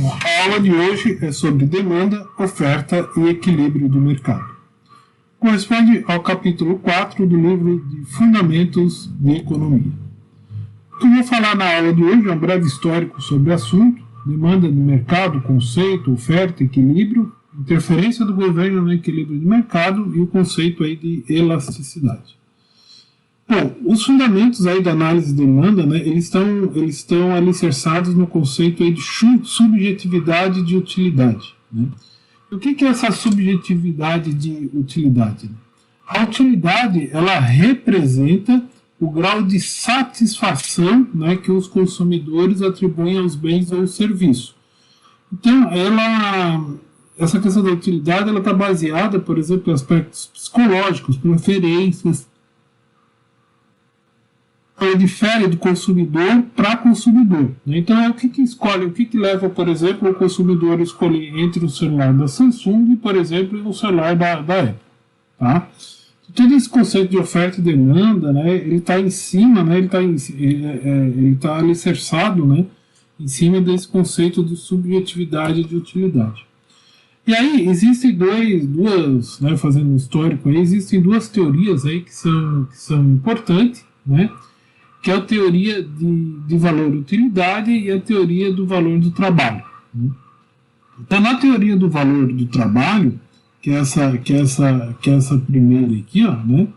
A aula de hoje é sobre demanda, oferta e equilíbrio do mercado. Corresponde ao capítulo 4 do livro de Fundamentos de Economia. O que eu vou falar na aula de hoje é um breve histórico sobre o assunto, demanda de mercado, conceito, oferta, equilíbrio, interferência do governo no equilíbrio de mercado e o conceito aí de elasticidade. Bom, os fundamentos aí da análise de demanda, né, eles estão alicerçados no conceito aí de subjetividade de utilidade. Né? O que é essa subjetividade de utilidade? A utilidade, ela representa o grau de satisfação, né, que os consumidores atribuem aos bens ou serviços. Então, essa questão da utilidade está baseada, por exemplo, em aspectos psicológicos, preferências. Ela difere do consumidor para consumidor. Né? Então, é o que escolhe, o que leva, por exemplo, o consumidor a escolher entre o celular da Samsung e, por exemplo, o celular da Apple. Tá? Todo esse conceito de oferta e demanda, né, ele está em cima, né, ele tá alicerçado, né, em cima desse conceito de subjetividade de utilidade. E aí existem duas, né, fazendo um histórico aí, existem duas teorias aí que são importantes, né, que é a teoria de valor-utilidade e a teoria do valor do trabalho. Né? Então, na teoria do valor do trabalho, que é essa primeira aqui, ó, né,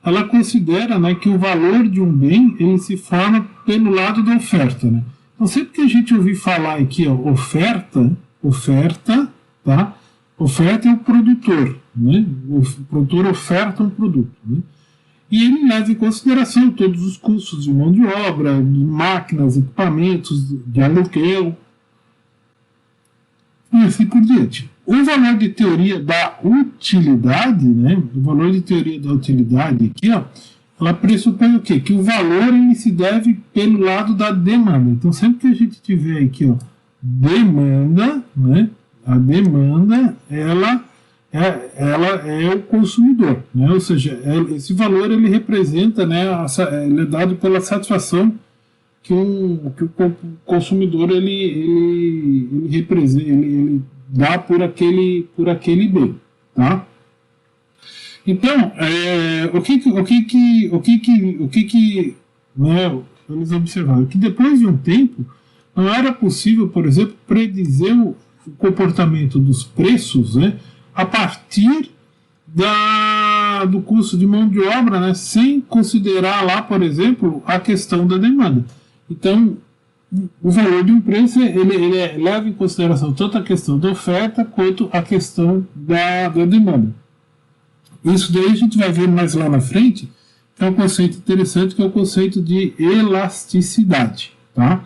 ela considera, né, que o valor de um bem ele se forma pelo lado da oferta. Né? Então, sempre que a gente ouvir falar aqui, ó, oferta, tá? Oferta é o produtor, né? O produtor oferta um produto, né? E ele leva em consideração todos os custos de mão de obra, de máquinas, equipamentos, de aluguel, e assim por diante. O valor de teoria da utilidade, né? O valor de teoria da utilidade aqui, ó, ela pressupõe o quê? Que o valor ele se deve pelo lado da demanda. Então, sempre que a gente tiver aqui, ó, demanda, né? A demanda, ela é o consumidor, né? Ou seja, esse valor ele representa, né, ele é dado pela satisfação que o consumidor ele representa, ele dá por aquele bem, tá? Então, o que né, vamos observar que depois de um tempo não era possível, por exemplo, predizer o comportamento dos preços, né, a partir do custo de mão de obra, né, sem considerar lá, por exemplo, a questão da demanda. Então, o valor de um preço ele leva em consideração tanto a questão da oferta quanto a questão da demanda. Isso daí a gente vai ver mais lá na frente, que é um conceito interessante, que é o conceito de elasticidade. Tá?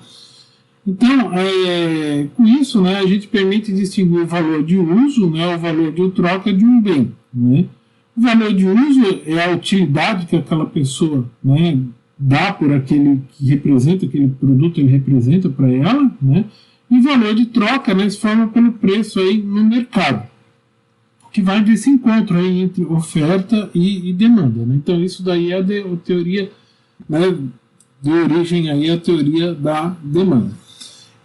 Então, com isso, né, a gente permite distinguir o valor de uso, né, o valor de troca de um bem. Né? O valor de uso é a utilidade que aquela pessoa, né, dá por aquele que representa, aquele produto ele representa para ela, né? E o valor de troca, né, se forma pelo preço aí no mercado, que vai desse encontro aí entre oferta e demanda. Né? Então, isso daí é a teoria, né, de origem aí a teoria da demanda.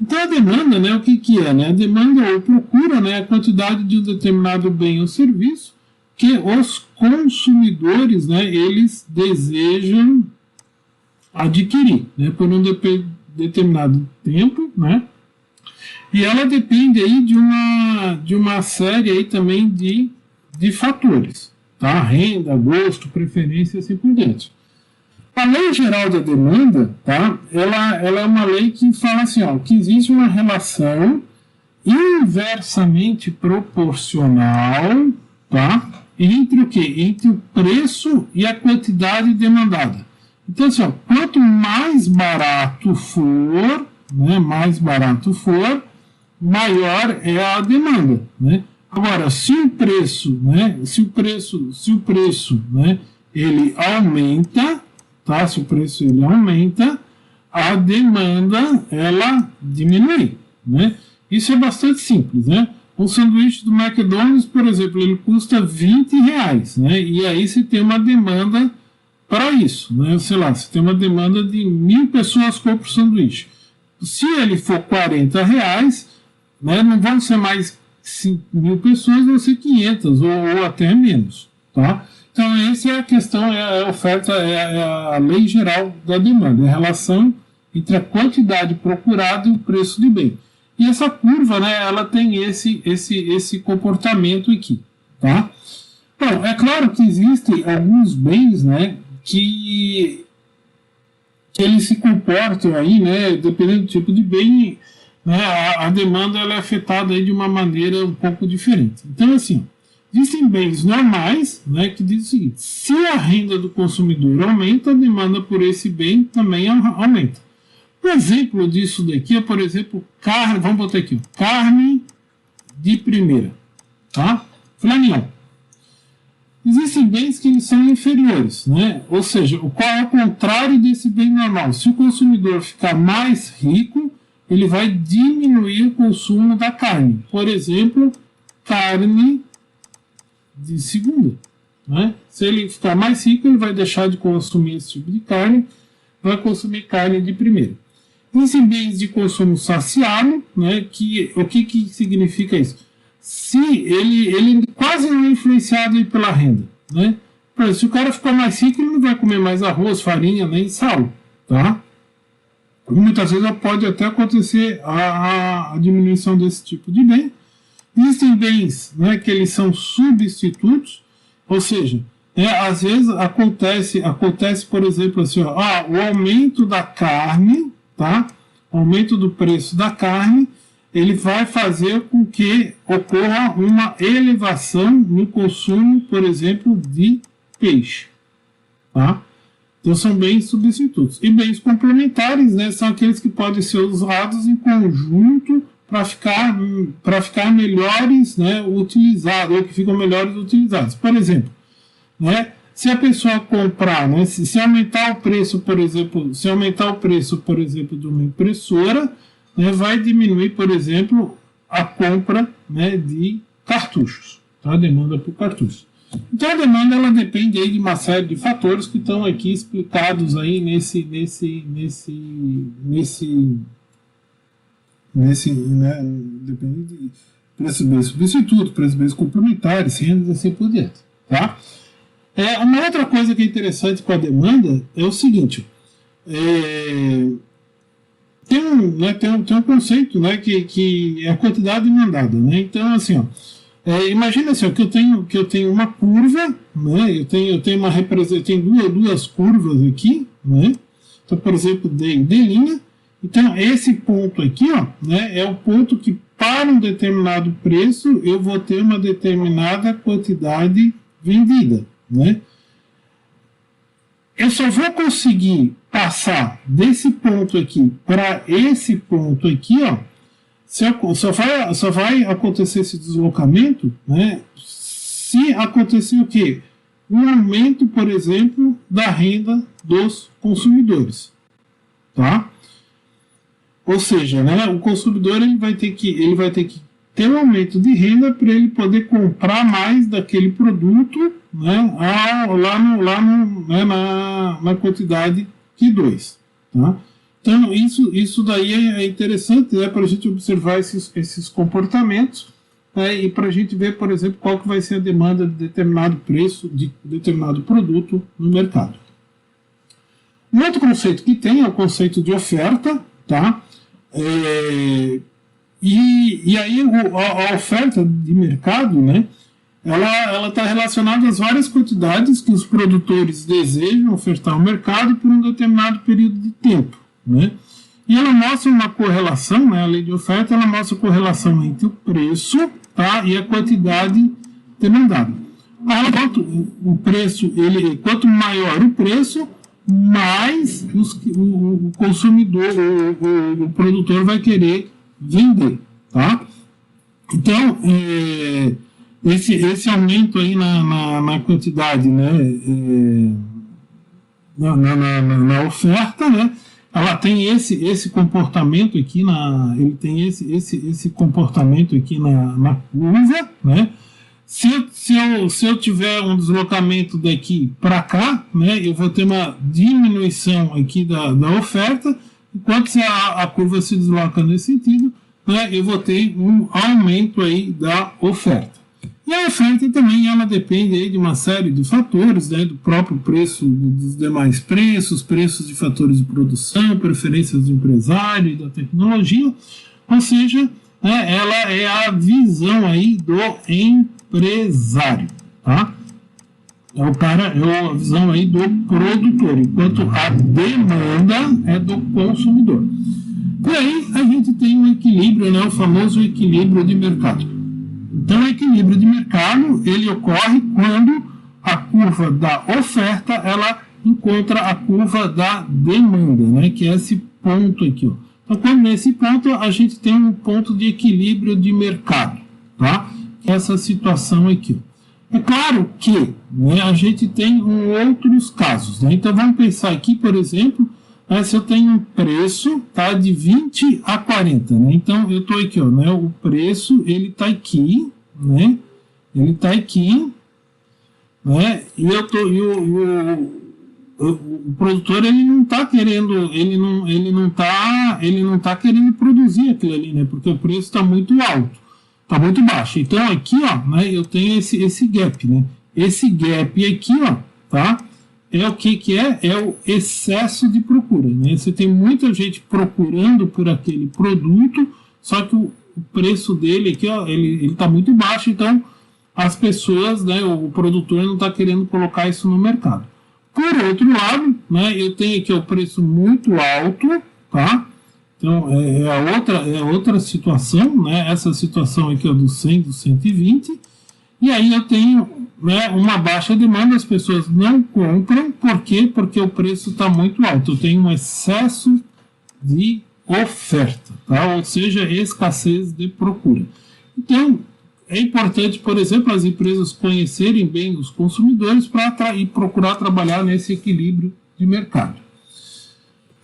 Então, a demanda, né, o que é? Né? A demanda ou procura, né, a quantidade de um determinado bem ou serviço que os consumidores, né, eles desejam adquirir, né, por um determinado tempo, né? E ela depende aí de uma série aí também de fatores, tá? Renda, gosto, preferência e assim por diante. A lei geral da demanda, tá? Ela é uma lei que fala assim, ó, que existe uma relação inversamente proporcional, tá? Entre o quê? Entre o preço e a quantidade demandada. Então, assim, ó, quanto mais barato for, né, maior é a demanda, né? Agora, se o preço, né, ele aumenta, tá? Se o preço ele aumenta, a demanda ela diminui, né? Isso é bastante simples, né? Um sanduíche do McDonald's, por exemplo, ele custa R$20, né? E aí você tem uma demanda para isso, né? Sei lá, você tem uma demanda de 1.000 pessoas compram sanduíche. Se ele for R$40, né, não vão ser mais 5.000 pessoas, vão ser 500 ou até menos. Tá? Então, essa é a questão, é a oferta, é a lei geral da demanda, é a relação entre a quantidade procurada e o preço do bem. E essa curva, né, ela tem esse comportamento aqui. Tá? Bom, é claro que existem alguns bens, né, que eles se comportam aí, né, dependendo do tipo de bem, né, a demanda ela é afetada aí de uma maneira um pouco diferente. Então, assim, existem bens normais, né, que dizem o seguinte: se a renda do consumidor aumenta, a demanda por esse bem também aumenta. Um exemplo disso daqui é, por exemplo, carne, vamos botar aqui, carne de primeira, tá? Flaninho. Existem bens que eles são inferiores, né? Ou seja, qual é o contrário desse bem normal? Se o consumidor ficar mais rico, ele vai diminuir o consumo da carne. Por exemplo, carne de segunda, né? Se ele ficar mais rico, ele vai deixar de consumir esse tipo de carne, vai consumir carne de primeira. Existem bens de consumo saciado, né? O que significa isso? Se ele quase não é influenciado aí pela renda, né? Por exemplo, se o cara ficar mais rico, ele não vai comer mais arroz, farinha, nem sal, tá? Muitas vezes pode até acontecer a diminuição desse tipo de bem. Existem bens, né, que eles são substitutos, ou seja, às vezes acontece, por exemplo, assim, ó, o aumento da carne, tá? O aumento do preço da carne, ele vai fazer com que ocorra uma elevação no consumo, por exemplo, de peixe, tá? Então são bens substitutos. E bens complementares, né, são aqueles que podem ser usados em conjunto para ficar melhores, né, utilizados, ou que ficam melhores utilizados. Por exemplo, né, se a pessoa comprar, né, se aumentar o preço, por exemplo, de uma impressora, né, vai diminuir, por exemplo, a compra, né, de cartuchos, tá? A demanda por cartuchos. Então a demanda ela depende aí de uma série de fatores que estão aqui explicados aí nesse né, depende de preços bens substitutos, preços bens complementares, rendas e assim por diante, tá? Uma outra coisa que é interessante com a demanda é o seguinte: tem um conceito, né, que é a quantidade demandada, né? Então, assim, ó, imagina assim, ó, que eu tenho uma curva, né? Eu tenho duas curvas aqui, né? Então, por exemplo, D linha. Então, esse ponto aqui, ó, né, é o ponto que, para um determinado preço, eu vou ter uma determinada quantidade vendida, né? Eu só vou conseguir passar desse ponto aqui para esse ponto aqui, ó, só vai acontecer esse deslocamento, né, se acontecer o quê? Um aumento, por exemplo, da renda dos consumidores, tá? Ou seja, né, o consumidor ele vai ter que ter um aumento de renda para ele poder comprar mais daquele produto, né, na quantidade Q2. Tá? Então, isso daí é interessante, né, para a gente observar esses comportamentos, né, e para a gente ver, por exemplo, qual que vai ser a demanda de determinado preço, de determinado produto no mercado. Um outro conceito que tem é o conceito de oferta, tá? E aí a oferta de mercado, né, ela está relacionada às várias quantidades que os produtores desejam ofertar ao mercado por um determinado período de tempo, né? E ela mostra uma correlação, né, a lei de oferta, ela mostra a correlação entre o preço, tá, e a quantidade demandada. Quanto maior o preço, mais o consumidor, o produtor vai querer vender, tá? Então, esse aumento aí na quantidade, né, na oferta, né, ela tem esse comportamento aqui ele tem esse comportamento aqui na curva, né? Se eu tiver um deslocamento daqui para cá, né, eu vou ter uma diminuição aqui da oferta, enquanto se a curva se desloca nesse sentido, né, eu vou ter um aumento aí da oferta. E a oferta também ela depende aí de uma série de fatores, né, do próprio preço, dos demais preços, preços de fatores de produção, preferências do empresário e da tecnologia, ou seja, né, ela é a visão aí do empresário, tá? É a visão aí do produtor, enquanto a demanda é do consumidor. E aí a gente tem um equilíbrio, né, o famoso equilíbrio de mercado. Então, o equilíbrio de mercado ele ocorre quando a curva da oferta ela encontra a curva da demanda, né, que é esse ponto aqui. Ó. Então, quando nesse ponto a gente tem um ponto de equilíbrio de mercado, tá? Essa situação aqui. É claro que, né, a gente tem outros casos. Né? Então, vamos pensar aqui, por exemplo, se eu tenho um preço, tá, de 20 a 40, né? Então eu estou aqui, ó, né? O preço ele está aqui, né? Ele está aqui, né? E eu tô, o produtor ele não está querendo, ele não tá querendo produzir aquilo ali, né? Porque o preço está muito alto, está muito baixo. Então aqui, ó, né? Eu tenho esse gap, né? Esse gap aqui, ó, tá? É o que é? É o excesso de procura. Né? Você tem muita gente procurando por aquele produto, só que o preço dele aqui, ó, ele está muito baixo, então as pessoas, né, o produtor não está querendo colocar isso no mercado. Por outro lado, né, eu tenho aqui o preço muito alto, tá? Então é a outra situação, né? Essa situação aqui ó, do 100, do 120, e aí eu tenho, né, uma baixa demanda, as pessoas não compram, por quê? Porque o preço está muito alto, eu tenho um excesso de oferta, tá? Ou seja, escassez de procura. Então, é importante, por exemplo, as empresas conhecerem bem os consumidores para procurar trabalhar nesse equilíbrio de mercado.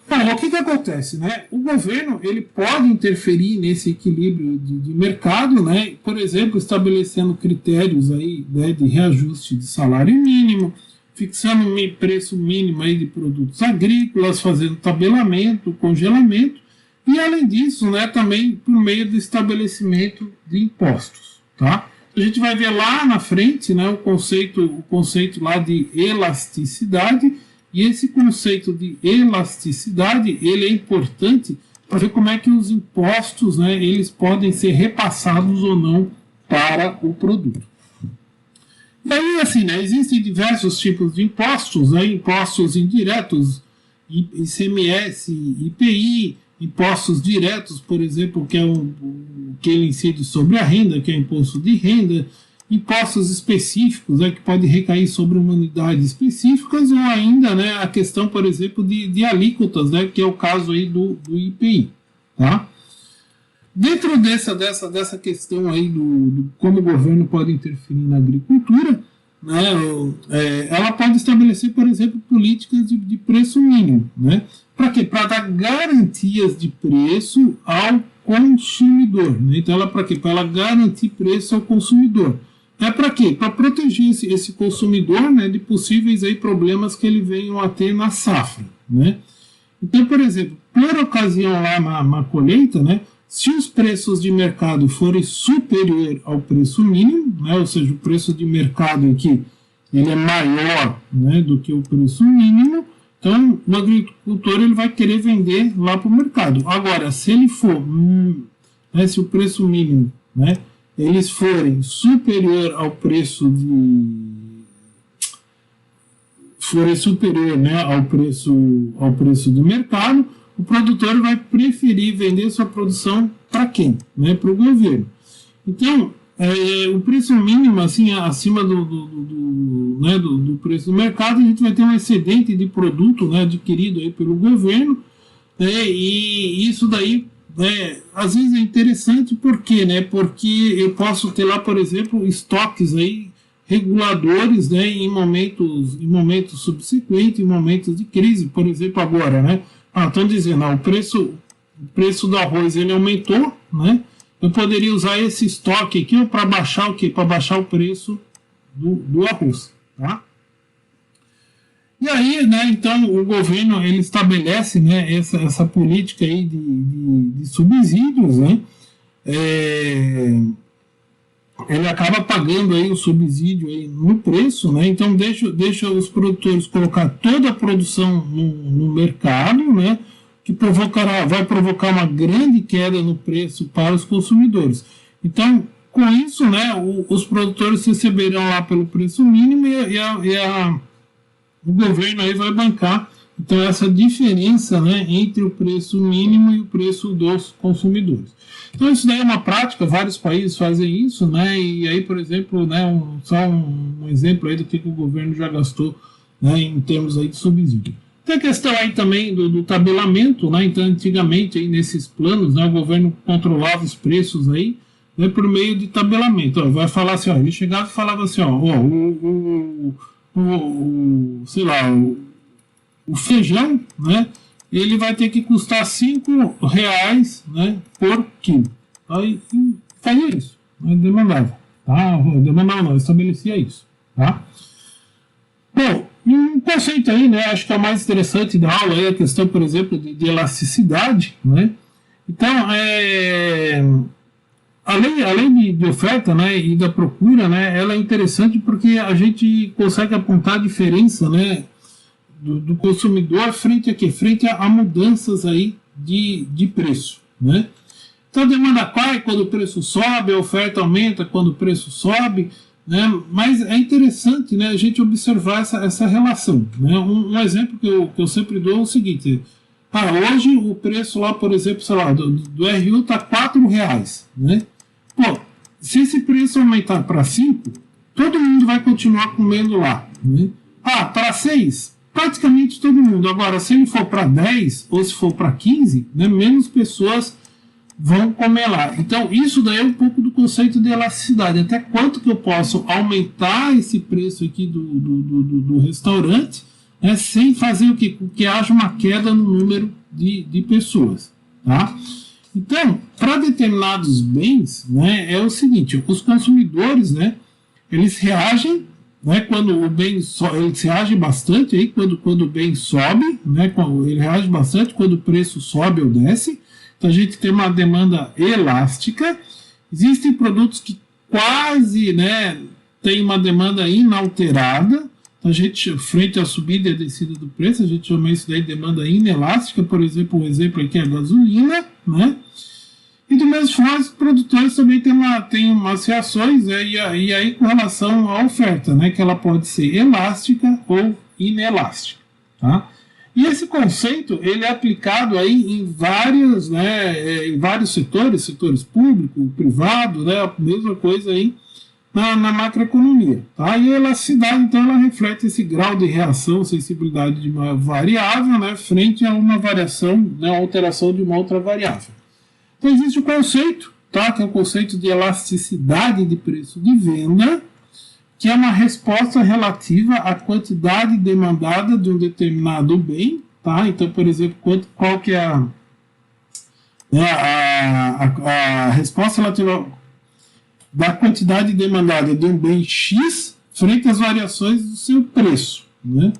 Bom, o que acontece, né? O governo ele pode interferir nesse equilíbrio de mercado, né? Por exemplo, estabelecendo critérios aí, né, de reajuste de salário mínimo, fixando um preço mínimo aí de produtos agrícolas, fazendo tabelamento, congelamento e além disso, né, também por meio do estabelecimento de impostos, tá? A gente vai ver lá na frente, né, o conceito lá de elasticidade. E esse conceito de elasticidade, ele é importante para ver como é que os impostos, né, eles podem ser repassados ou não para o produto. E aí, assim, né, existem diversos tipos de impostos, né, impostos indiretos, ICMS, IPI, impostos diretos, por exemplo, que é que ele incide sobre a renda, que é o imposto de renda, impostos específicos, né, que pode recair sobre unidades específicas, ou ainda, né, a questão, por exemplo, de alíquotas, né, que é o caso aí do IPI. Tá? Dentro dessa questão aí do como o governo pode interferir na agricultura, né, ela pode estabelecer, por exemplo, políticas de preço mínimo. Né? Para quê? Para dar garantias de preço ao consumidor. Né? Então, ela para quê? Para ela garantir preço ao consumidor. É para quê? Para proteger esse consumidor, né, de possíveis aí problemas que ele venham a ter na safra. Né? Então, por exemplo, por ocasião lá na colheita, né, se os preços de mercado forem superior ao preço mínimo, né, ou seja, o preço de mercado aqui ele é maior, né, do que o preço mínimo, então o agricultor ele vai querer vender lá para o mercado. Agora, se ele for, né, se o preço mínimo, né, eles forem superior ao preço né, ao preço do mercado, o produtor vai preferir vender sua produção para quem? Né, para o governo. Então, o preço mínimo, assim, acima do preço do mercado, a gente vai ter um excedente de produto, né, adquirido aí pelo governo, né, e isso daí, às vezes é interessante, por quê? Né? Porque eu posso ter lá, por exemplo, estoques aí reguladores, né, em momentos subsequentes, em momentos de crise, por exemplo, agora, né? Estão dizendo, o preço do arroz ele aumentou, né? Eu poderia usar esse estoque aqui para baixar o quê? Para baixar o preço do arroz, tá? E aí, né, então, o governo ele estabelece, né, essa política aí de subsídios, né, ele acaba pagando aí o subsídio aí no preço, né? Então deixa os produtores colocar toda a produção no mercado, né? Que vai provocar uma grande queda no preço para os consumidores. Então, com isso, né, os produtores receberão lá pelo preço mínimo o governo aí vai bancar então essa diferença, né, entre o preço mínimo e o preço dos consumidores. Então isso daí é uma prática, vários países fazem isso, né, e aí, por exemplo, né, só um exemplo aí do que o governo já gastou, né, em termos aí de subsídio. Tem a questão aí também do tabelamento, né, então antigamente aí nesses planos, né, o governo controlava os preços aí, né, por meio de tabelamento. Vai falar assim, ele chegava e falava assim, sei lá, o feijão, né, ele vai ter que custar R$5, né, por quilo. Aí fazia isso, né, demandava. Tá? Demandava não, estabelecia isso. Tá? Bom, um conceito aí, né, acho que é o mais interessante da aula é a questão, por exemplo, de elasticidade, né? Então, além de oferta, né, e da procura, né, ela é interessante porque a gente consegue apontar a diferença, né, do consumidor frente a quê? Frente a mudanças aí de preço, né? Então a demanda cai quando o preço sobe, a oferta aumenta quando o preço sobe, né? Mas é interessante, né, a gente observar essa relação, né? Um exemplo que eu sempre dou é o seguinte: hoje o preço lá, por exemplo, sei lá, do RU está R$4, né? Pô, se esse preço aumentar para 5, todo mundo vai continuar comendo lá, né? Para 6, praticamente todo mundo. Agora, se ele for para 10 ou se for para 15, né, menos pessoas vão comer lá. Então, isso daí é um pouco do conceito de elasticidade. Até quanto que eu posso aumentar esse preço aqui do restaurante, né, sem fazer o quê? Que haja uma queda no número de pessoas. Tá? Então, para determinados bens, né, é o seguinte: os consumidores, né, eles reagem, né, quando o bem sobe, eles reagem bastante aí quando o bem sobe, né, ele reage bastante quando o preço sobe ou desce. Então a gente tem uma demanda elástica. Existem produtos que quase, né, tem uma demanda inalterada. Então a gente, frente à subida e à descida do preço, a gente chama isso daí de demanda inelástica. Por exemplo, um exemplo aqui é a gasolina, né? E do mesmo forma, os produtores também têm umas reações, né, e aí com relação à oferta, né, que ela pode ser elástica ou inelástica. Tá? E esse conceito ele é aplicado aí em vários setores público, privado, né, a mesma coisa aí na macroeconomia. Tá? E a elasticidade, então, ela reflete esse grau de reação, sensibilidade de uma variável, né, frente a uma variação, né, alteração de uma outra variável. Então existe o conceito, tá, que é o conceito de elasticidade de preço de venda, que é uma resposta relativa à quantidade demandada de um determinado bem. Tá? Então, por exemplo, qual que é a resposta relativa da quantidade demandada de um bem X frente às variações do seu preço. Né?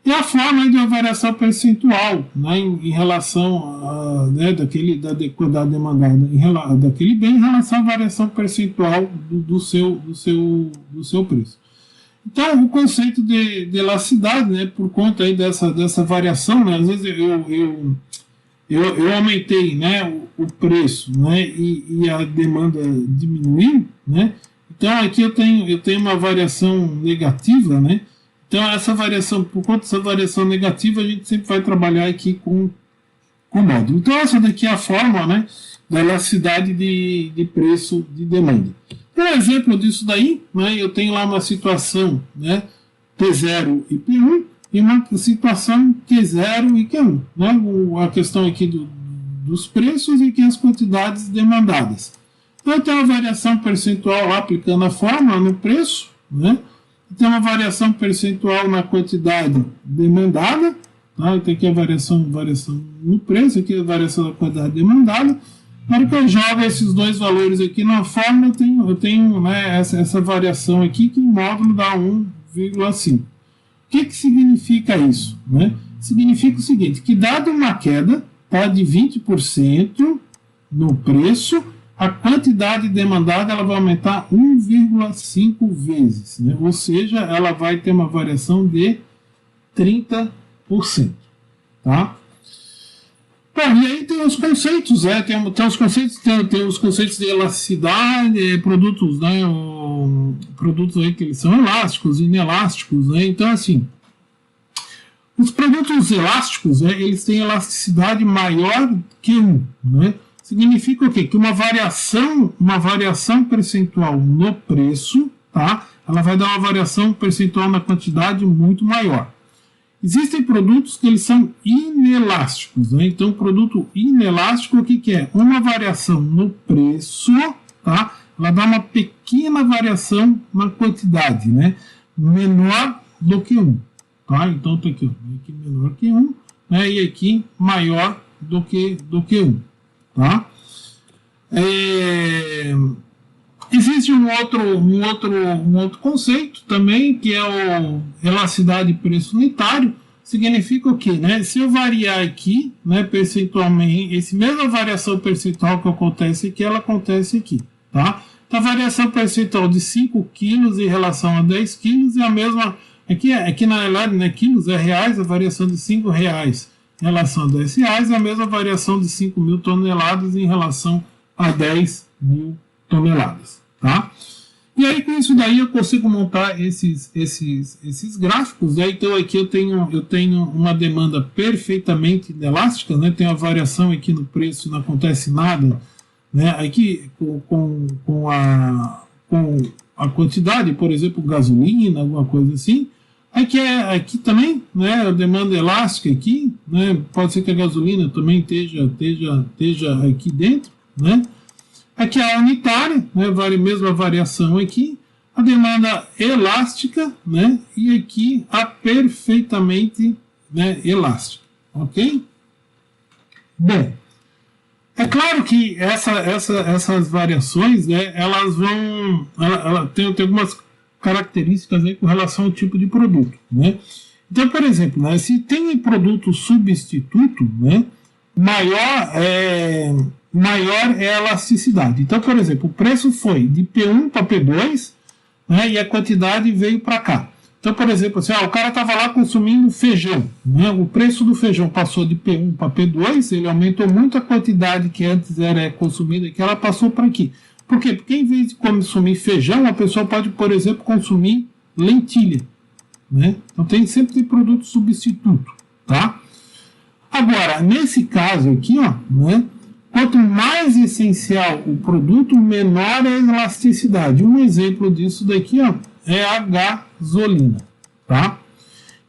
E a forma de uma variação percentual, né, em relação né, da demandada daquele bem em relação à variação percentual do seu preço. Então, o conceito de elasticidade, né, por conta aí dessa variação, né, às vezes eu aumentei, né, o preço, né, e a demanda diminuiu, né, então aqui eu tenho uma variação negativa, né. Então, essa variação, por conta dessa variação negativa, a gente sempre vai trabalhar aqui com módulo. Então, essa daqui é a forma, né, da elasticidade de preço de demanda. Um exemplo disso daí, né, eu tenho lá uma situação, né, P0 e P1, e uma situação Q0 e Q1. Né, a questão aqui dos preços e aqui as quantidades demandadas. Então, eu tenho uma variação percentual lá aplicando a fórmula no preço, né, tem uma variação percentual na quantidade demandada, tá? Tem aqui a variação no preço, aqui a variação da quantidade demandada. Na hora que eu jogo esses dois valores aqui na fórmula, eu tenho né, essa variação aqui, que o módulo dá 1,5. O que significa isso? Né? Significa o seguinte, que dado uma queda, tá, de 20% no preço, a quantidade demandada ela vai aumentar 1,5 vezes, né? Ou seja, ela vai ter uma variação de 30%. Tá? Bom, e aí tem os conceitos, né? Tem os conceitos, tem os conceitos de elasticidade, produtos, né? Produtos aí que eles são elásticos, inelásticos, né? Então, assim, os produtos elásticos, né, eles têm elasticidade maior que 1, né? Significa o quê? Que uma variação percentual no preço, tá? Ela vai dar uma variação percentual na quantidade muito maior. Existem produtos que eles são inelásticos, né? Então, produto inelástico, o que é? Uma variação no preço, tá? Ela dá uma pequena variação na quantidade, né? Menor do que 1, tá? Então, tá aqui, ó, aqui menor que 1, né? E aqui maior do que 1, tá? Existe um outro conceito também, que é o elasticidade de preço unitário. Significa o quê? Né? Se eu variar aqui, né, percentualmente, essa mesma variação percentual que acontece aqui, ela acontece aqui. Tá? Então, a variação percentual de 5 quilos em relação a 10 quilos é a mesma. Aqui na realidade, né, quilos é reais, a variação de 5 reais em relação a 10 reais é a mesma variação de 5 mil toneladas em relação a 10 mil toneladas. Tá? E aí com isso daí eu consigo montar esses gráficos, né? Então aqui eu tenho uma demanda perfeitamente inelástica, né? Tem a variação aqui no preço, não acontece nada, né? Aqui com a quantidade, por exemplo, gasolina, alguma coisa assim. Aqui também, né? A demanda elástica aqui, né? Pode ser que a gasolina também esteja aqui dentro, né? Aqui a unitária, né, mesma variação aqui, a demanda elástica, né, e aqui a perfeitamente, né, elástica, ok? Bom, é claro que essas variações, né, elas vão, ela tem algumas características aí com relação ao tipo de produto, né? Então, por exemplo, né, se tem produto substituto, né, maior é a elasticidade. Então, por exemplo, o preço foi de P1 para P2, né, e a quantidade veio para cá. Então, por exemplo, assim, o cara estava lá consumindo feijão, né, o preço do feijão passou de P1 para P2, ele aumentou muito a quantidade que antes era consumida, que ela passou para aqui. Por quê? Porque em vez de consumir feijão, a pessoa pode, por exemplo, consumir lentilha, né? Então sempre tem produto substituto, tá? Agora, nesse caso aqui, ó, né, quanto mais essencial o produto, menor é a elasticidade. Um exemplo disso daqui, ó, é a gasolina, tá?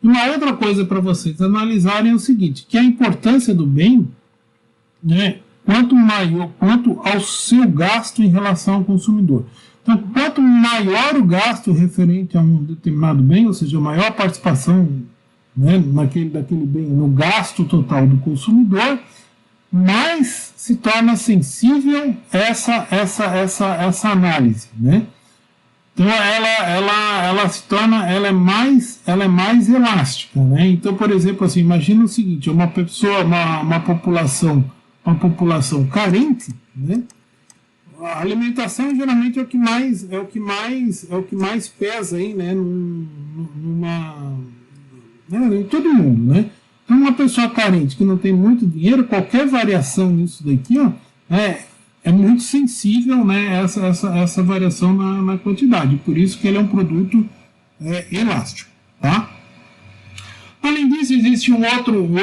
E uma outra coisa para vocês analisarem é o seguinte, que a importância do bem, né, quanto ao seu gasto em relação ao consumidor. Então, quanto maior o gasto referente a um determinado bem, ou seja, maior a participação, né, daquele bem no gasto total do consumidor, mais se torna sensível essa análise, né? Então ela é mais elástica, né? Então, por exemplo, assim, imagina o seguinte: uma população carente, né? A alimentação geralmente é o que mais pesa aí, né? Em todo mundo, né? Então, uma pessoa carente que não tem muito dinheiro, qualquer variação nisso daqui, ó, é muito sensível, né, essa variação na quantidade. Por isso que ele é um produto elástico, tá? Além disso, existe um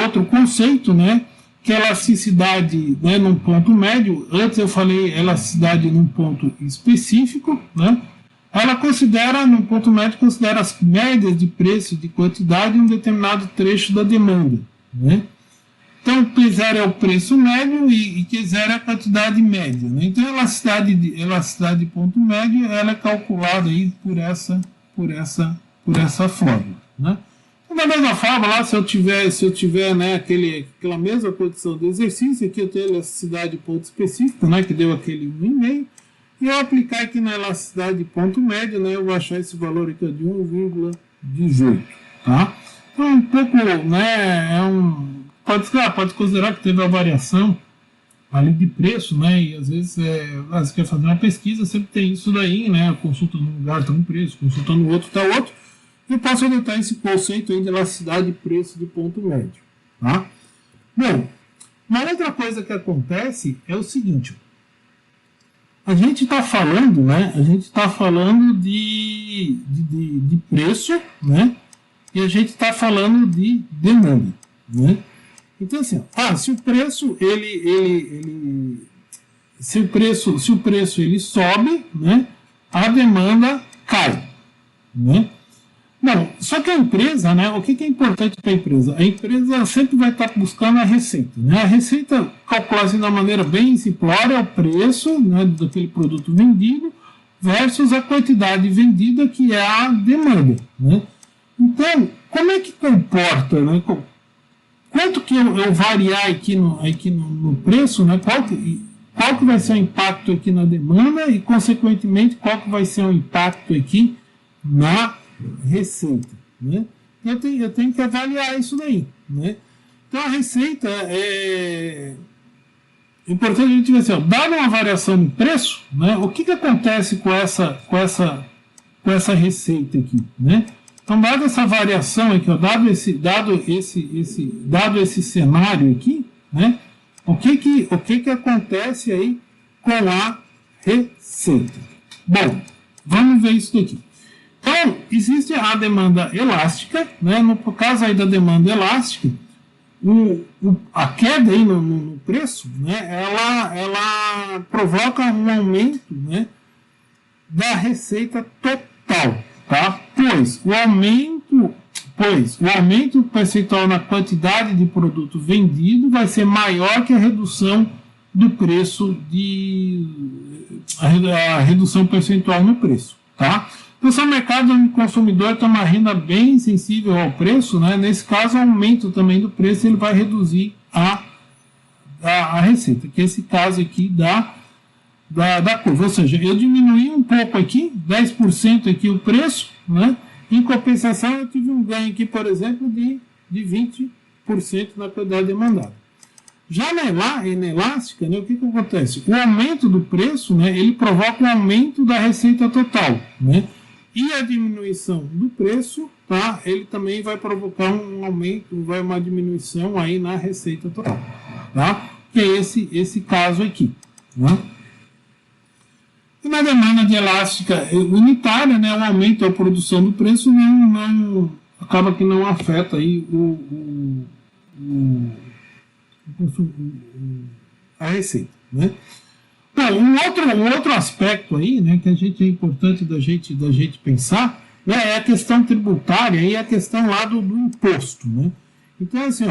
outro conceito, né, que é elasticidade, né, num ponto médio. Antes eu falei elasticidade num ponto específico, né? Ela considera, no ponto médio, considera as médias de preço e de quantidade em um determinado trecho da demanda, né? Então, P0 é o preço médio e Q0 é a quantidade média, né? Então, a elasticidade de ponto médio ela é calculada aí por essa fórmula, né? Então, da mesma forma, lá, se eu tiver né, aquela mesma condição de exercício, aqui eu tenho a elasticidade de ponto específico, né, que deu aquele 1,5, e eu aplicar aqui na elasticidade de ponto médio, né, eu vou achar esse valor aqui de 1,18, tá? Então, um pouco, né, pode considerar que teve uma variação ali de preço, né? E às vezes você quer fazer uma pesquisa, sempre tem isso daí, né? Consulta num lugar está um preço, consulta no outro está outro. Eu posso adotar esse conceito aí de elasticidade de preço de ponto médio, tá? Bom, uma outra coisa que acontece é o seguinte: a gente está falando, né? A gente está falando de preço, né? E a gente está falando de demanda, né? Então assim, se o preço se o preço ele sobe, né, a demanda cai, né? Não, só que a empresa, né, o que é importante para a empresa? A empresa sempre vai estar buscando a receita, né? A receita, calculada de uma maneira bem simplória, é o preço, né, daquele produto vendido versus a quantidade vendida, que é a demanda, né? Então, como é que comporta, né? Quanto que eu variar aqui no preço, né? Qual que vai ser o impacto aqui na demanda e, consequentemente, qual que vai ser o impacto aqui na receita, né? Eu tenho que avaliar isso daí, né? Então, a receita é importante a gente ver assim, dada uma variação no preço, né? O que acontece com essa receita aqui, né? Então, dada essa variação aqui, dado esse cenário aqui, né? O que acontece aí com a receita? Bom, vamos ver isso daqui. Então, existe a demanda elástica, né? No caso aí da demanda elástica, a queda aí no preço, né? Ela provoca um aumento, né, da receita total. Tá? Pois o aumento percentual na quantidade de produto vendido vai ser maior que a redução do preço a redução percentual no preço, tá? Então, se o mercado do consumidor tem uma renda bem sensível ao preço, né? Nesse caso, o aumento também do preço ele vai reduzir a receita, que é esse caso aqui da curva, ou seja, eu diminuí um pouco aqui, 10% aqui o preço, né? Em compensação eu tive um ganho aqui, por exemplo, de 20% na quantidade demandada. Já na elástica, né, o que acontece? O aumento do preço, né, ele provoca um aumento da receita total, né? E a diminuição do preço, tá? Ele também vai provocar um aumento, uma diminuição aí na receita total, tá? Que é esse caso aqui, né? E na demanda de elástica unitária, né, o aumento da produção do preço acaba que não afeta aí a receita, né? Bom, um outro aspecto aí, né, que é importante da gente pensar, né, é a questão tributária e a questão lá do imposto, né? Então, assim,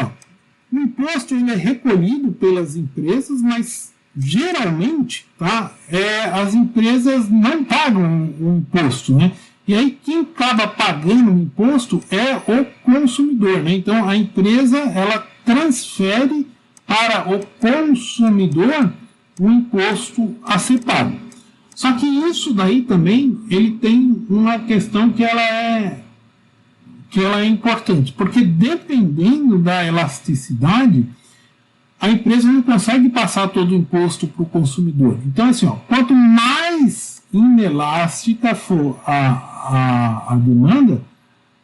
o imposto ele é recolhido pelas empresas, mas geralmente, tá, as empresas não pagam o imposto, né? E aí quem acaba pagando o imposto é o consumidor, né? Então a empresa ela transfere para o consumidor o imposto a ser pago. Só que isso daí também ele tem uma questão que ela é importante, porque dependendo da elasticidade, a empresa não consegue passar todo o imposto para o consumidor. Então, assim, quanto mais inelástica for a demanda,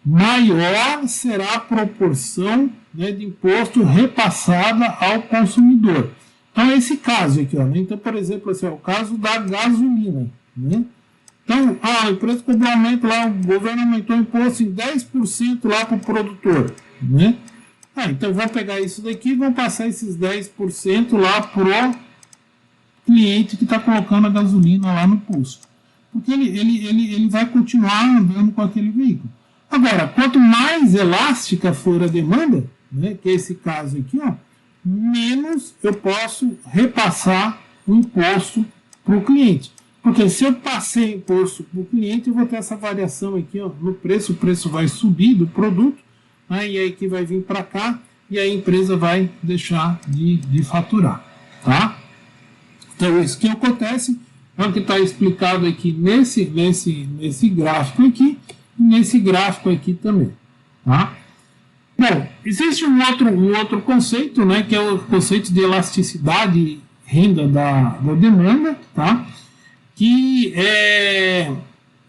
maior será a proporção, né, de imposto repassada ao consumidor. Então, é esse caso aqui. Né? Então, por exemplo, assim, o caso da gasolina. Né? Então, a empresa cobrou aumento lá, o governo aumentou o imposto em 10% lá para o produtor. Né? Então vamos pegar isso daqui e vamos passar esses 10% lá para o cliente que está colocando a gasolina lá no posto. Porque ele vai continuar andando com aquele veículo. Agora, quanto mais elástica for a demanda, né, que é esse caso aqui, menos eu posso repassar o imposto para o cliente. Porque se eu passei imposto para o cliente, eu vou ter essa variação aqui no preço, o preço vai subir do produto, e aí que vai vir para cá e a empresa vai deixar de faturar, tá? Então isso que acontece é o que está explicado aqui nesse gráfico aqui e nesse gráfico aqui também, tá? Bom, existe um outro conceito, né, que é o conceito de elasticidade renda da demanda, tá? Que é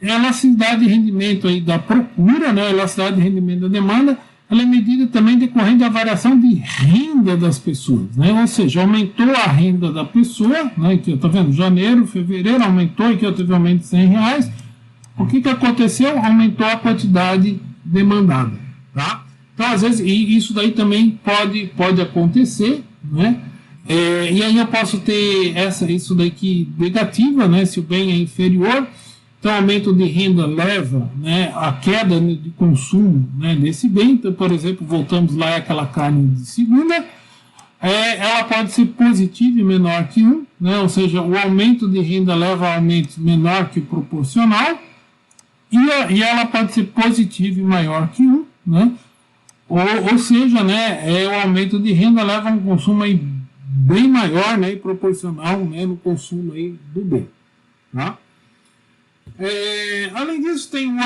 elasticidade de rendimento aí da procura, né? Elasticidade de rendimento da demanda, ela é medida também decorrente da variação de renda das pessoas, né? Ou seja, aumentou a renda da pessoa, né? Aqui, tá vendo? Janeiro, fevereiro aumentou, aqui teve um aumento de R$100. O que aconteceu? Aumentou a quantidade demandada, tá? Então, às vezes, e isso daí também pode acontecer, né? E aí eu posso ter isso daqui negativa, né? Se o bem é inferior, então aumento de renda leva, né, a queda de consumo, né, desse bem. Então, por exemplo, voltamos lá àquela carne de segunda, ela pode ser positiva e menor que 1, né? Ou seja, o aumento de renda leva a aumento menor que o proporcional, e ela pode ser positiva e maior que 1, né? Ou seja, né, o aumento de renda leva a um consumo aí bem maior, né, e proporcional, né, no consumo aí do bem, tá? Além disso, tem um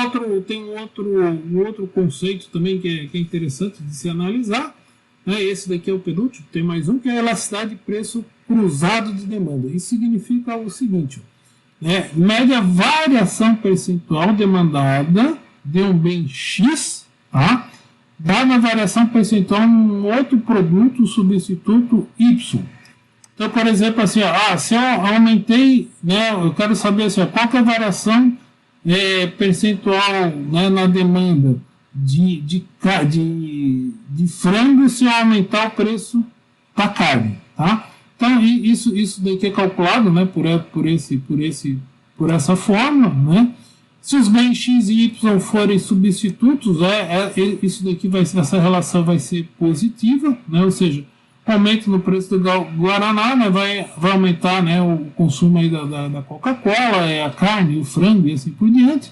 outro conceito também que é interessante de se analisar, né? Esse daqui é o penúltimo, tem mais um, que é a elasticidade de preço cruzado de demanda. Isso significa o seguinte, né? Média variação percentual demandada de um bem X, tá? Dada a variação percentual em um outro produto substituto Y. Então, por exemplo, assim, se eu aumentei, né, eu quero saber assim, qual que é a variação percentual, né, na demanda de frango se eu aumentar o preço da carne, tá? Então, isso daqui é calculado, né, por essa forma, né? Se os bens X e Y forem substitutos, isso daqui essa relação vai ser positiva, né? Ou seja, aumento no preço do Guaraná, né, vai aumentar, né, o consumo aí da Coca-Cola, a carne, o frango e assim por diante.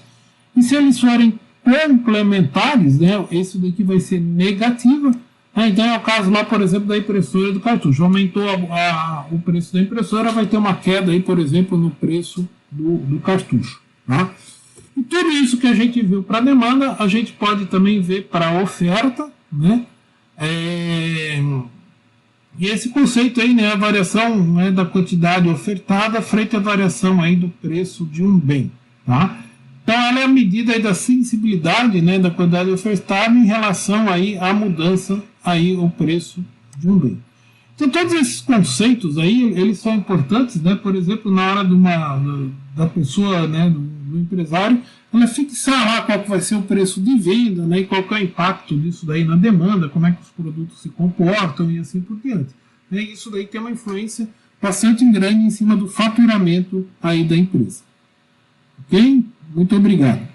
E se eles forem complementares, né, esse daqui vai ser negativa. Né? Então é o caso lá, por exemplo, da impressora do cartucho. Aumentou o preço da impressora, vai ter uma queda aí, por exemplo, no preço do cartucho. Tá? E tudo isso que a gente viu para a demanda, a gente pode também ver para a oferta, né? E esse conceito aí, né, a variação, né, da quantidade ofertada frente à variação aí do preço de um bem, tá? Então ela é a medida aí da sensibilidade, né, da quantidade ofertada em relação aí à mudança aí o preço de um bem. Então todos esses conceitos aí, eles são importantes, né? Por exemplo, na hora da pessoa, né, do empresário, ela fixar lá qual que vai ser o preço de venda, né, e qual que é o impacto disso daí na demanda, como é que os produtos se comportam e assim por diante. E isso daí tem uma influência bastante grande em cima do faturamento aí da empresa. Ok? Muito obrigado.